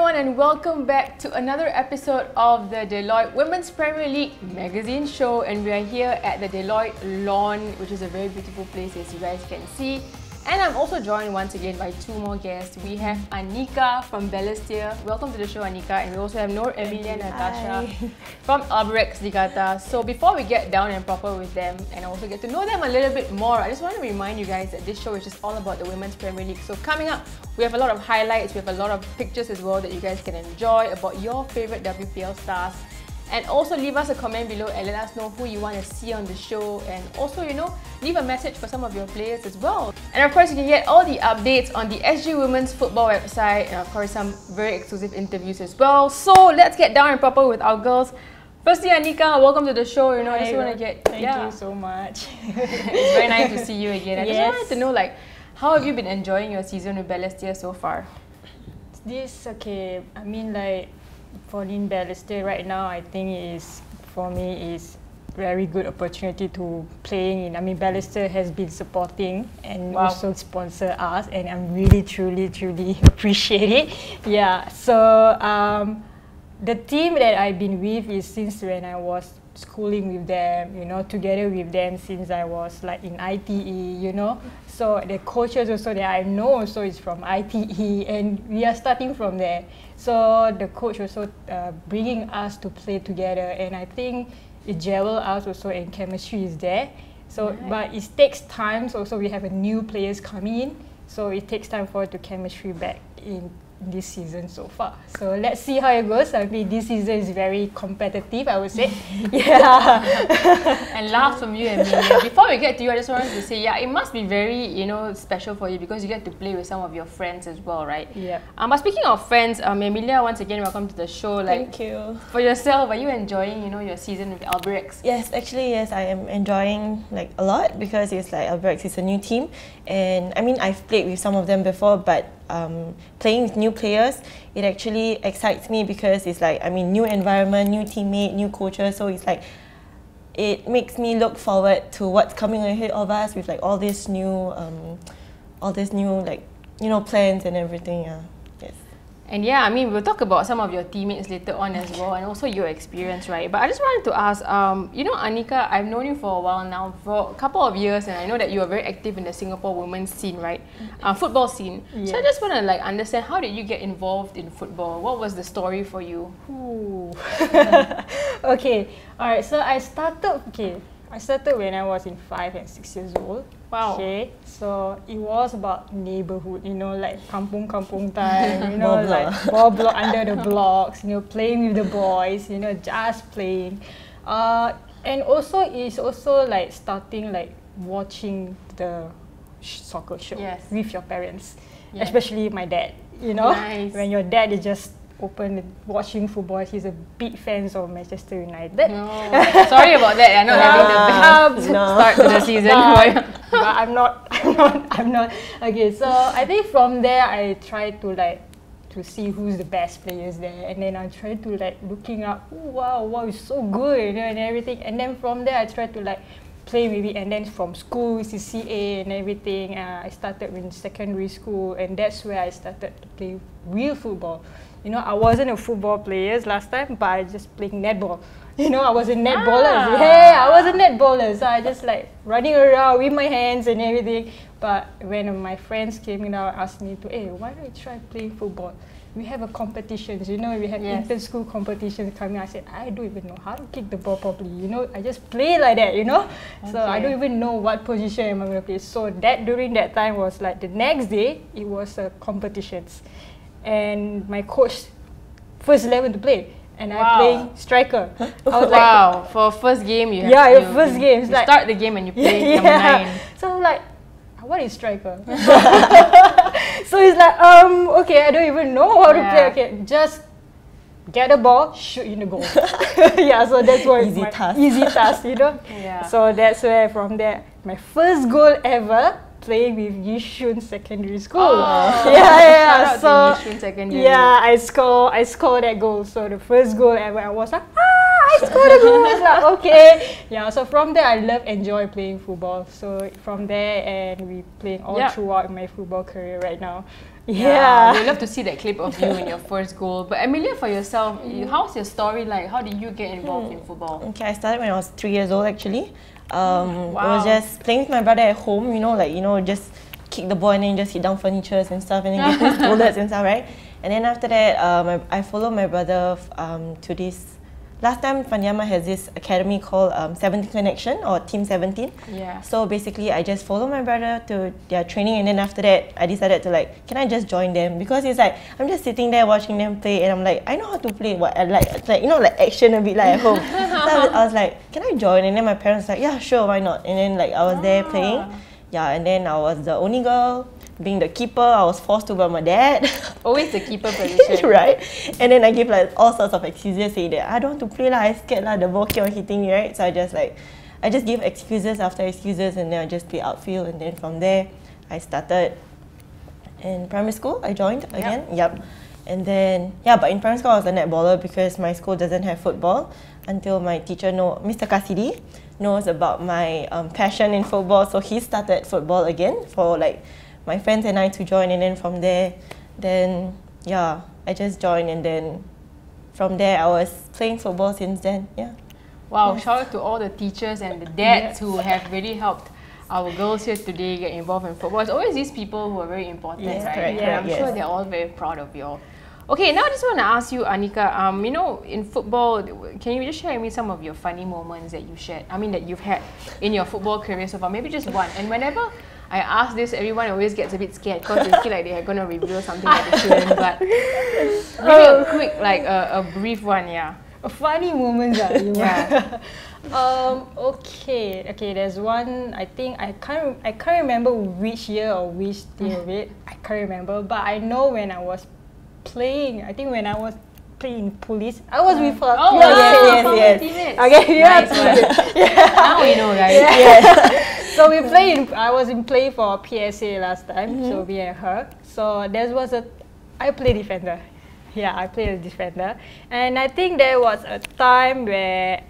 everyone, and welcome back to another episode of the Deloitte Women's Premier League magazine show. And we are here at the Deloitte lawn, which is a very beautiful place, as you guys can see. And I'm also joined once again by two more guests. We have Aniqah from Balestier. Welcome to the show, Aniqah. And we also have Nur Emilia Natasha from Albirex Niigata. So before we get down and proper with them and also get to know them a little bit more, I just want to remind you guys that this show is just all about the Women's Premier League. So coming up, we have a lot of highlights, we have a lot of pictures as well that you guys can enjoy about your favorite WPL stars. And also leave us a comment below and let us know who you want to see on the show, and also, you know, leave a message for some of your players as well. And of course, you can get all the updates on the SG Women's Football website, and of course some very exclusive interviews as well. So let's get down and proper with our girls. Firstly, Aniqah, welcome to the show. You know, I just want to get thank you so much. It's very nice to see you again. I just wanted to know, like, how have you been enjoying your season with Balestier so far? I mean, like, for in Balestier right now, I think for me is very good opportunity to playing in. I mean, Balestier has been supporting and also sponsor us, and I'm really truly appreciate it. Yeah. So the team that I've been with is since when I was schooling with them, you know, together with them since I was like in ITE, you know. So the coaches also that I know also is from ITE, and we are starting from there. So the coach also bringing us to play together, and I think it gel us also, and chemistry is there. So, but it takes time. So also we have a new players coming in, so it takes time for the chemistry back in this season so far. So let's see how it goes. I mean, this season is very competitive, I would say. Yeah. And last from you, Emilia. Before we get to you, I just wanted to say, yeah, it must be very, you know, special for you because you get to play with some of your friends as well, right? Yeah. But speaking of friends, Emilia, once again, welcome to the show. Like, thank you. For yourself, are you enjoying, you know, your season with Albirex? Yes, actually, yes, I am enjoying like a lot because it's like Albirex is a new team, and I mean, I've played with some of them before, but playing with new players, it actually excites me because it's like, I mean, new environment, new teammate, new coaches, so it's like, it makes me look forward to what's coming ahead of us with like all this new like, you know, plans and everything. Yeah. Yes. And yeah, I mean, we'll talk about some of your teammates later on as well, and also your experience, right? But I just wanted to ask, you know, Aniqah, I've known you for a while now, for a couple of years, and I know that you are very active in the Singapore women's scene, right? Football scene. Yes. So I just want to like understand, how did you get involved in football? What was the story for you? Okay, all right. So I started when I was in 5 and 6 years old. Wow. Okay, so it was about neighborhood, you know, like kampung time, you know, like ball block under the blocks, you know, playing with the boys, you know, just playing. And also it's also like starting like watching the soccer show with your parents, especially my dad, you know. Nice. When your dad is just open watching football, he's a big fan of Manchester United. No. Sorry about that. I'm not having the best start to the season. But I'm not. Okay, so I think from there I try to like to see who's the best players there, and then I try to like looking up. Oh, wow, it's so good, you know, and everything. And then from there I try to like play maybe, and then from school, CCA and everything. I started in secondary school, and that's where I started to play real football. You know, I wasn't a football player last time, but I just playing netball. You know, I was a netballer. Yeah, I was a netballer. So I just like running around with my hands and everything. But when my friends came in and asked me to, hey, why don't you try playing football? We have a competitions, you know, we have inter-school competitions coming. I said, I don't even know how to kick the ball properly. You know, I just play like that, you know. So I don't even know what position am I going to play. So that during that time was like the next day, it was competitions. And my coach, first 11 to play, and I playing striker. I was like, for first game you have to, first game. You like, start the game and you play number 9. So I'm like, what is striker? So it's like, okay, I don't even know how to play. Okay, just get a ball, shoot in the goal. Yeah, so that's what easy task, you know. So that's where from there, my first goal ever, playing with Yishun Secondary School. Shout out to Yishun Secondary. Yeah, I scored that goal. So the first goal ever, I was like, I scored a goal. I was like, okay. Yeah, so from there, I enjoy playing football. So from there, and we playing all throughout my football career right now. Yeah. We love to see that clip of you in your first goal. But Emilia, for yourself, how's your story like? How did you get involved in football? Okay, I started when I was 3 years old actually. I was just playing with my brother at home, just kick the ball and then just hit down furnitures and stuff and then get scolded and stuff, right? And then after that, I followed my brother to this. Last time, Fanyama has this academy called 17 Connection or Team 17. Yeah. So basically, I just followed my brother to their training, and then after that, I decided to can I just join them? Because it's like I'm just sitting there watching them play, and I'm like, I know how to play. What I like action a bit like at home. So I was like, can I join? And then my parents were like, yeah, sure, why not? And then I was there playing. Yeah, and then I was the only girl. Being the keeper, I was forced to by my dad. Always the keeper position. Right? And then I give all sorts of excuses saying that I don't want to play I scared the ball keep on hitting me, right? So I just give excuses after excuses and then I just play outfield, and then from there I started in primary school. I joined again. Yep. And then but in primary school I was a netballer because my school doesn't have football until my teacher Mr. Kasidi knows about my passion in football, so he started football again for my friends and I to join, and then from there, I just joined, and then from there I was playing football since then. Yeah. Wow! Shout out to all the teachers and the dads who have really helped our girls here today get involved in football. It's always these people who are very important, right? Correct, And I'm sure they're all very proud of you all. Okay, now I just want to ask you, Aniqah, in football, can you just share with me some of your funny moments that you shared? That you've had in your football career so far, maybe just one. And whenever I ask this, everyone always gets a bit scared because they feel like they're going to reveal something that they shouldn't. But maybe a quick, a brief one, yeah. A funny moment, yeah. Okay. There's one. I think I can't remember which year or which day of it. I can't remember, but I know when I was playing. I think when I was playing police, I was with her. Oh, yes. Okay, nice. Now we know, guys. Yeah. So I was in play for PSA last time, so me and her. So I play defender. Yeah, I played a defender. And I think there was a time where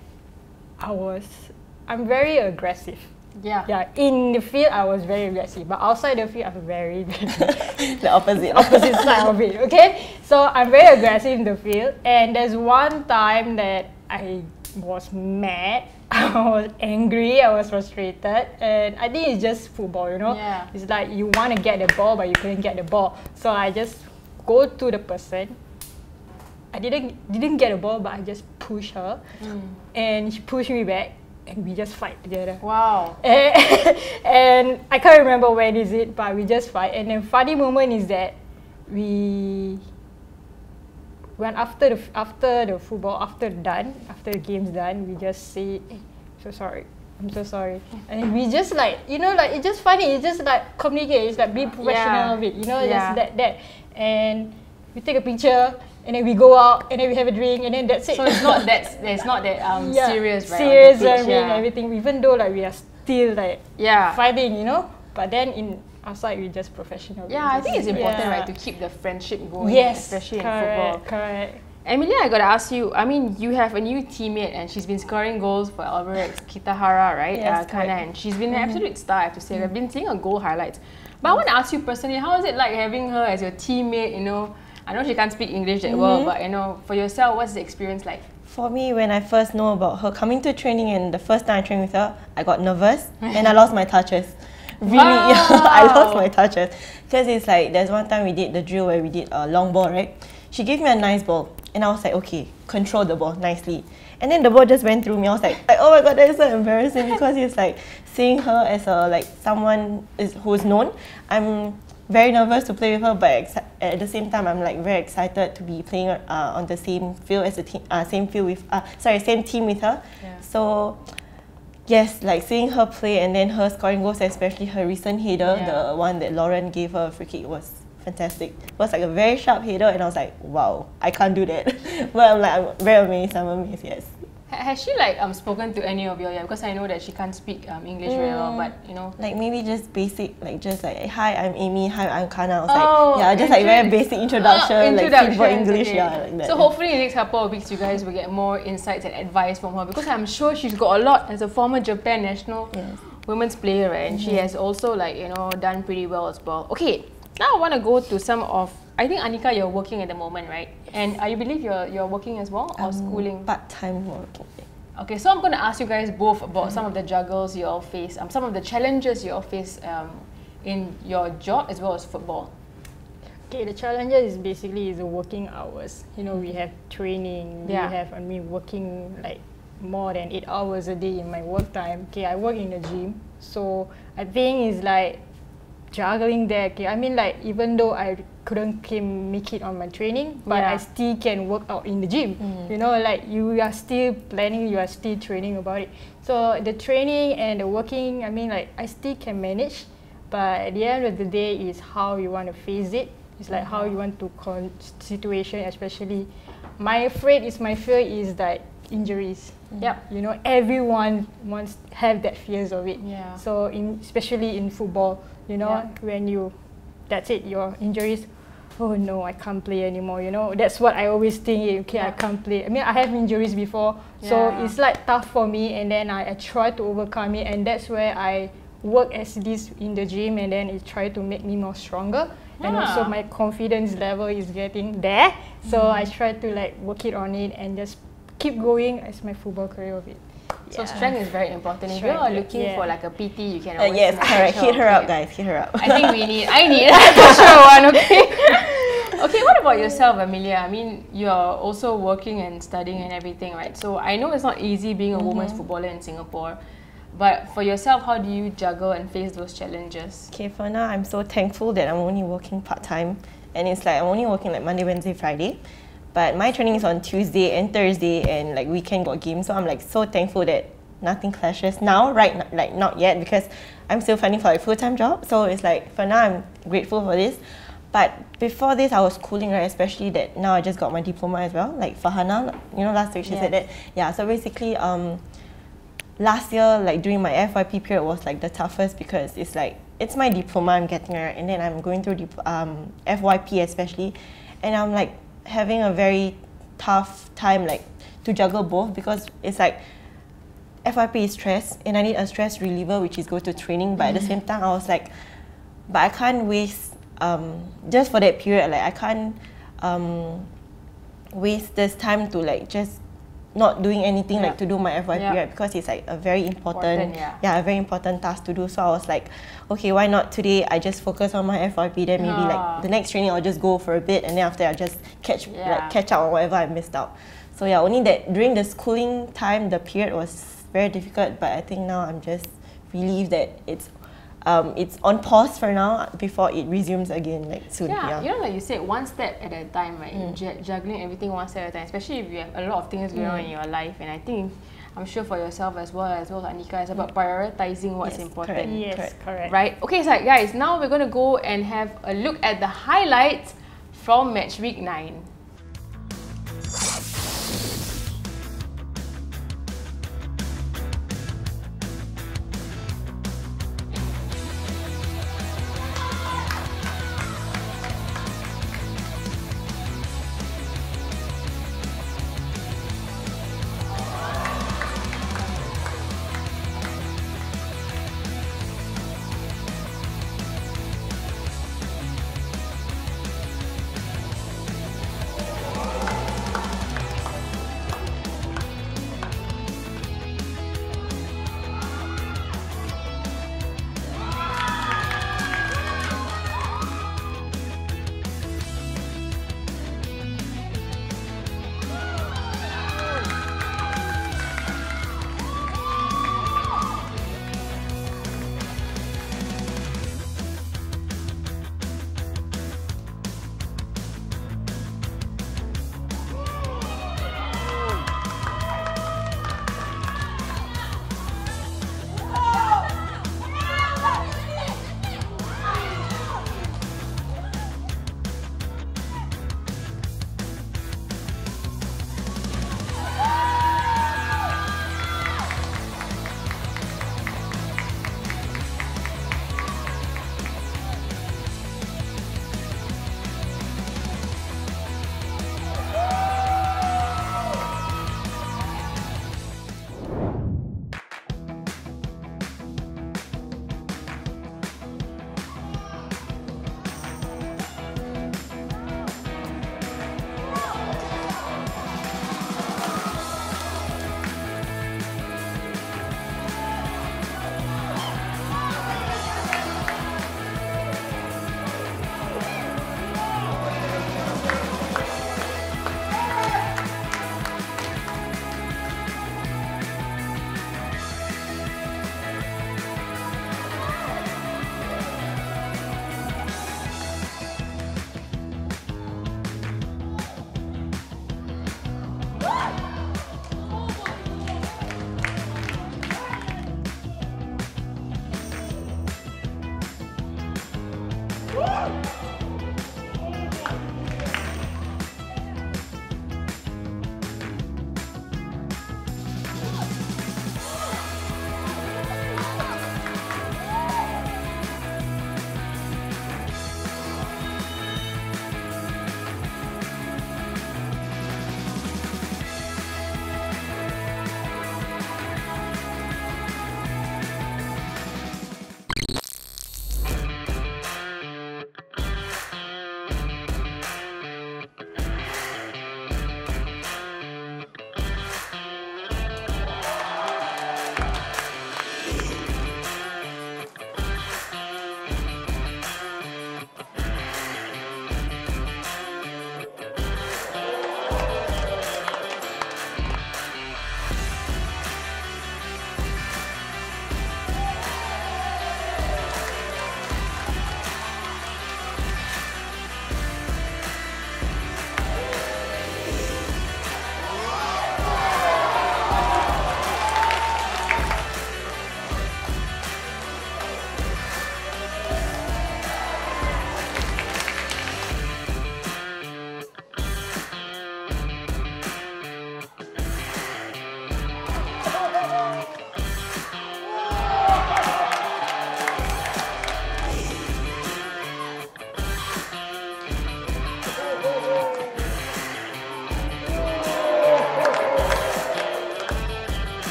I'm very aggressive. Yeah, in the field I was very aggressive, but outside the field I'm very the opposite side of it, okay? So I'm very aggressive in the field, and there's one time that I was mad, I was angry, I was frustrated, and I think it's just football, Yeah. It's like you want to get the ball, but you couldn't get the ball. So I just go to the person. I didn't get the ball, but I just pushed her, and she pushed me back, and we just fight together. Wow. And I can't remember when is it, but we just fight. And the funny moment is that after the game's done, we just say, hey, I'm so sorry. And we just it's just funny, it's just communicate, it's be professional of it, just that. And we take a picture, and then we go out, and then we have a drink, and then that's it. So it's not that serious, right? Serious and everything, even though we are still fighting, But then outside we just professional. Yeah, I think it's important, right, to keep the friendship going, especially in football. Correct. Emilia, I gotta ask you. You have a new teammate, and she's been scoring goals for Albirex, Kitahara, right? Yes, and she's been an absolute star, I have to say. I've been seeing her goal highlights. But I want to ask you personally, how is it like having her as your teammate? I know she can't speak English that well, but for yourself, what's the experience like? For me, when I first know about her coming to training and the first time I trained with her, I got nervous and I lost my touches. Really, I lost my touches. Because it's there's one time we did the drill where we did a long ball, right? She gave me a nice ball and I was like, okay, control the ball nicely. And then the ball just went through me. I was like, oh my god, that is so embarrassing, because it's seeing her as someone who's known. I'm very nervous to play with her, but at the same time, I'm very excited to be playing on the same field as a team, same team with her. Yeah. So yes, seeing her play and then her scoring goals, especially her recent header, the one that Lauren gave her a free kick, was fantastic. It was a very sharp header, and I was like, wow, I can't do that. But I'm very amazed. I'm amazed. Yes. Has she spoken to any of you? Yeah, because I know that she can't speak English very well, but maybe just basic, hi, I'm Amy, hi, I'm Kana. I was very basic introduction, simple English, okay. Like that. So hopefully in the next couple of weeks, you guys will get more insights and advice from her, because I'm sure she's got a lot as a former Japan national women's player, right? And she has also done pretty well as well. Okay. Now I want to go to some of, I think Aniqah, you're working at the moment, right? And I believe you're working as well, or schooling? Part-time working. Okay, so I'm going to ask you guys both about some of the juggles you all face, some of the challenges you all face in your job as well as football. Okay, the challenges is basically the working hours. You know, we have training, Yeah. we have, working like more than 8 hours a day in my work time. Okay, I work in the gym, so I think it's like juggling there. Okay, I mean, like, even though I couldn't make it on my training, but Yeah. I still can work out in the gym. You know, like, you are still planning, you are still training about it. So the training and the working, I mean, like, I still can manage, but at the end of the day is how you want to face it. It's like how you want to situation, especially my fear is that injuries. Yep. You know, everyone wants have that fears of it. Yeah. So especially in football, you know, when that's it, your injuries. Oh no, I can't play anymore. You know, that's what I always think. Okay, I can't play. I mean, I have injuries before, so it's like tough for me. And then I try to overcome it, and that's where I work as this in the gym, and then it try to make me more stronger. And also my confidence level is getting there. So I try to like work it on it and just keep going as my football career of it. So strength is very important. If you are looking for like a PT, you can always Yes, correct. Hit her up, guys. Hit her up. I think I need for sure one, okay? Okay, what about yourself, Emilia? I mean, you're also working and studying and everything, right? So I know it's not easy being a women's footballer in Singapore. But for yourself, how do you juggle and face those challenges? Okay, for now, I'm so thankful that I'm only working part-time. And it's like I'm only working like Monday, Wednesday, Friday. But my training is on Tuesday and Thursday, and like weekend got games. So I'm like so thankful that nothing clashes now, right? Like not yet, because I'm still finding for a full-time job. So it's like for now, I'm grateful for this. But before this, I was schooling, right? Especially that now I just got my diploma as well. Like Farhana, you know, last week she said that. Yeah, so basically, last year, like during my FYP period was like the toughest because it's like, it's my diploma I'm getting, right? And then I'm going through FYP especially. And I'm like having a very tough time like to juggle both because it's like FYP is stress and I need a stress reliever, which is go to training. But at the same time, I was like, but I can't waste, just for that period, like I can't waste this time to like just not doing anything like to do my FYP, right? Because it's like a very important a very important task to do. So I was like, okay, why not today I just focus on my FYP, then maybe like the next training I'll just go for a bit, and then after I just catch up on whatever I missed out. So yeah, only that during the schooling time, the period was very difficult, but I think now I'm just relieved that it's on pause for now before it resumes again like soon. Yeah, you know, like you said, one step at a time, right? Juggling everything one step at a time, especially if you have a lot of things going on in your life. And I think, I'm sure for yourself as well Aniqah, it's about prioritizing what's important. Yes, correct. Right? Okay, so guys, now we're going to go and have a look at the highlights from match week 9.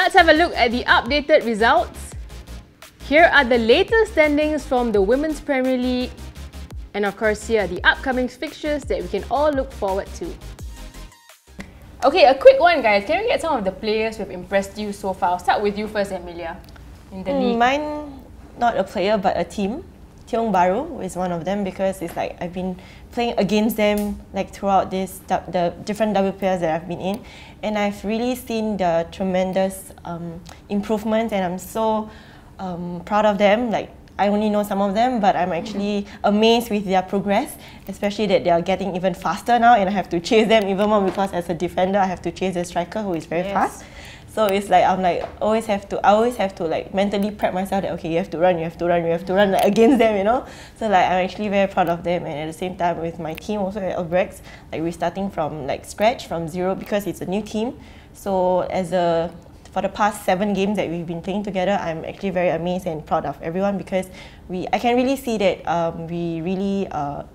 let's have a look at the updated results. Here are the latest standings from the Women's Premier League. And of course, here are the upcoming fixtures that we can all look forward to. Okay, a quick one, guys. Can we get some of the players who have impressed you so far? I'll start with you first, Emilia, in the league. Mine, not a player, but a team. Tiong Bahru is one of them because it's like I've been playing against them like throughout the different WPLs that I've been in, and I've really seen the tremendous improvements, and I'm so proud of them. Like, I only know some of them, but I'm actually amazed with their progress, especially that they are getting even faster now, and I have to chase them even more because as a defender, I have to chase the striker who is very fast. So it's like I always have to like mentally prep myself that okay, you have to run like against them, you know. So like I'm actually very proud of them, and at the same time with my team also at Albirex, like we're starting from like scratch, from zero, because it's a new team. So for the past 7 games that we've been playing together, I'm actually very amazed and proud of everyone because I can really see that we really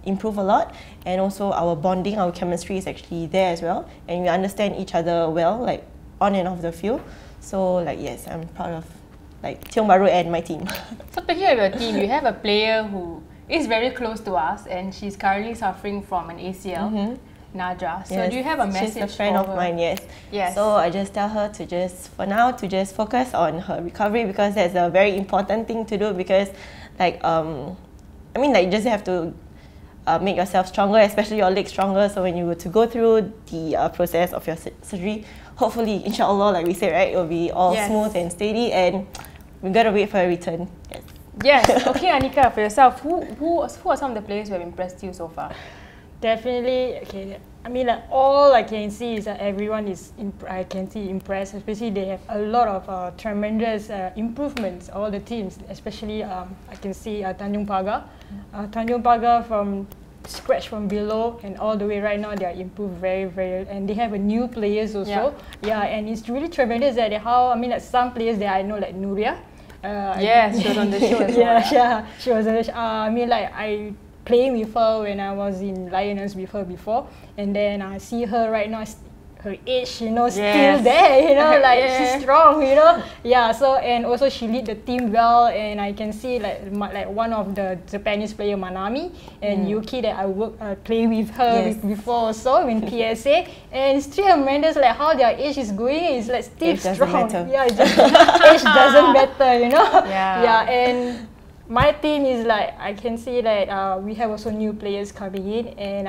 improve a lot, and also our bonding, our chemistry is actually there as well, and we understand each other well, like on and off the field. So like yes, I'm proud of like Tiong Bahru and my team. So speaking of your team, you have a player who is very close to us, and she's currently suffering from an ACL. Naja. So yes, do you have a message? She's a friend of mine, yes. So I just tell her to for now to focus on her recovery, because that's a very important thing to do, because like I mean, like you just have to make yourself stronger, especially your legs stronger. So when you were to go through the process of your surgery, hopefully, inshallah, like we said, right, it will be all smooth and steady, and we gotta wait for a return. Yes. Okay, Aniqah, for yourself, who are some of the players who have impressed you so far? Definitely, okay. I mean, like all I can see is that everyone is impressed. Especially they have a lot of tremendous improvements. All the teams, especially I can see Tanjung Pagar. Tanjung Pagar from scratch from below and all the way right now, they are improved very, and they have a new players also. Yeah, and it's really tremendous that how, I mean, like some players that I know, like Nuria. Yes, she was on the show as well. Yeah, she was on the show. I mean, like I playing with her when I was in Lioness with her before, and then I see her right now, her age, you know, still there, you know, like she's strong, you know. Yeah, so and also she lead the team well, and I can see like one of the Japanese player, Manami and Yuki, that I play with her before also in PSA, and it's tremendous like how their age is going, it's like still strong. Yeah, it just, age doesn't matter, you know. Yeah, and my team is like, I can see that we have also new players coming in, and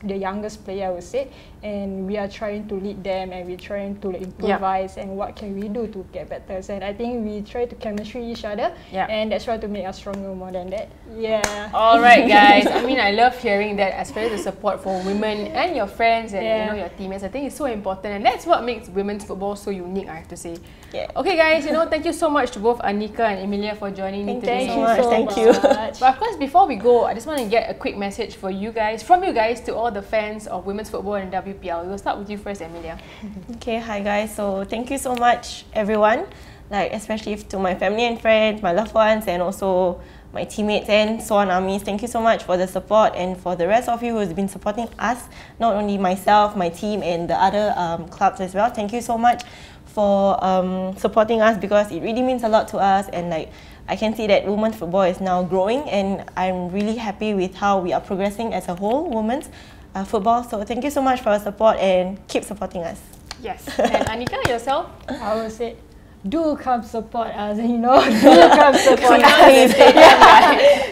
the youngest player I would say, and we are trying to lead them, and we're trying to improvise and what can we do to get better. And I think we try to chemistry each other, and that's why to make us stronger more than that. Yeah. All right, guys. I mean, I love hearing that, especially the support for women and your friends and you know, your teammates. I think it's so important, and that's what makes women's football so unique, I have to say. Okay, guys. You know, thank you so much to both Aniqah and Emilia for joining me today. Thank you. But of course, before we go, I just want to get a quick message from you guys to all the fans of women's football and WPL. We'll start with you first, Emilia. Okay, hi guys. So thank you so much, everyone. Like especially to my family and friends, my loved ones, and also my teammates and Swan Armies. Thank you so much for the support, and for the rest of you who's been supporting us, not only myself, my team, and the other clubs as well. Thank you so much for supporting us, because it really means a lot to us, and like I can see that women's football is now growing, and I'm really happy with how we are progressing as a whole, women's football. So thank you so much for your support, and keep supporting us. Yes. And Aniqah, yourself? I would say, do come support us, you know, do come support us.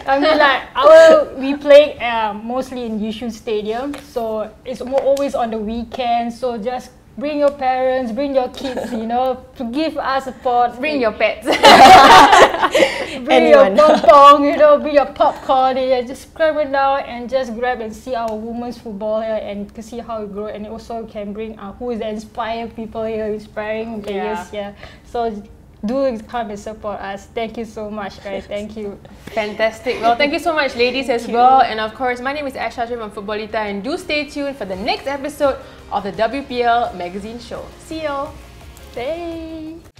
I mean, like, we play mostly in Yishun Stadium, so it's always on the weekends, so just bring your parents, bring your kids, you know, to give us support. Bring your pets. Bring your pong, you know, bring your popcorn, and just grab it down and just grab and see our women's football here, and to see how it grows. And also can bring who is the inspired people here, inspiring players here. So do come and support us. Thank you so much, guys. Thank you. Fantastic. Well, thank you so much, ladies, as well. And of course, my name is Asha from Futbolita, and do stay tuned for the next episode of the WPL Magazine Show. See y'all. Bye.